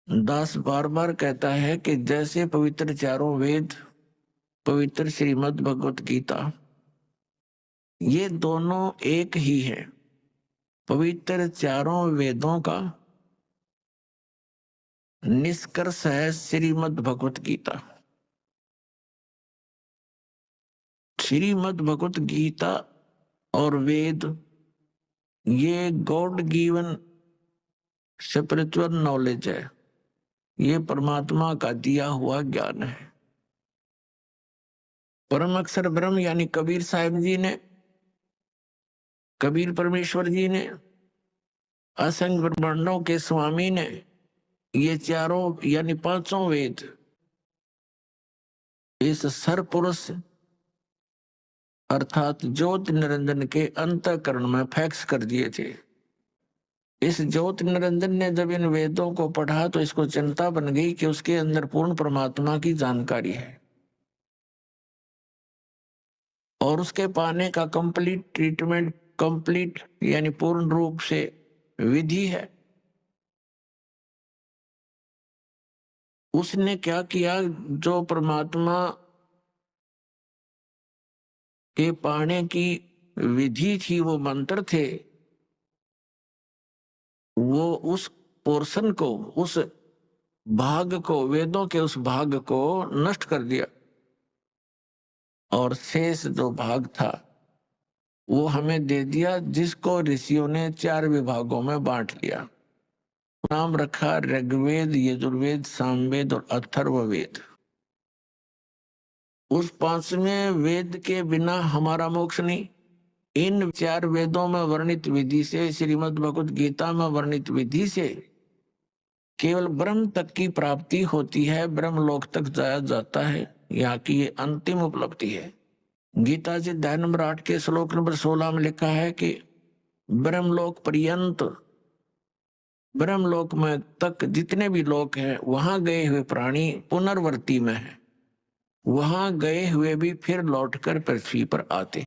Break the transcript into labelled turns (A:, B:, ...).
A: दास बार बार कहता है कि जैसे पवित्र चारों वेद, पवित्र श्रीमद् भगवत गीता, ये दोनों एक ही है। पवित्र चारों वेदों का निष्कर्ष है श्रीमद् भगवत गीता। श्रीमद् भगवत गीता और वेद ये गॉड गिवन स्पिरिचुअल नॉलेज है, ये परमात्मा का दिया हुआ ज्ञान है। परम अक्षर ब्रह्म यानी कबीर साहिब जी ने, कबीर परमेश्वर जी ने, असंख्य ब्रह्मांडों के स्वामी ने ये चारों यानी पांचों वेद इस सरपुरुष अर्थात ज्योति निरंजन के अंतःकरण में फैक्स कर दिए थे। इस ज्योति निरंजन ने जब इन वेदों को पढ़ा तो इसको चिंता बन गई कि उसके अंदर पूर्ण परमात्मा की जानकारी है और उसके पाने का कंप्लीट ट्रीटमेंट, कंप्लीट यानी पूर्ण रूप से विधि है। उसने क्या किया, जो परमात्मा के पाने की विधि थी, वो मंत्र थे, वो उस पोर्शन को, उस भाग को, वेदों के उस भाग को नष्ट कर दिया और शेष जो भाग था वो हमें दे दिया, जिसको ऋषियों ने 4 विभागों में बांट लिया। नाम रखा ऋग्वेद, यजुर्वेद, सामवेद और अथर्ववेद। उस 5वें वेद के बिना हमारा मोक्ष नहीं। इन 4 वेदों में वर्णित विधि से, श्रीमद् भगवत गीता में वर्णित विधि से केवल ब्रह्म तक की प्राप्ति होती है, ब्रह्म लोक तक जाया जाता है। यहाँ की ये अंतिम उपलब्धि है। गीता जी अध्याय नंबर 8 के श्लोक नंबर 16 में लिखा है कि ब्रह्मलोक पर्यंत, ब्रह्मलोक में तक जितने भी लोक हैं, वहां गए हुए प्राणी पुनर्वर्ती में है, वहां गए हुए भी फिर लौटकर पृथ्वी पर आते।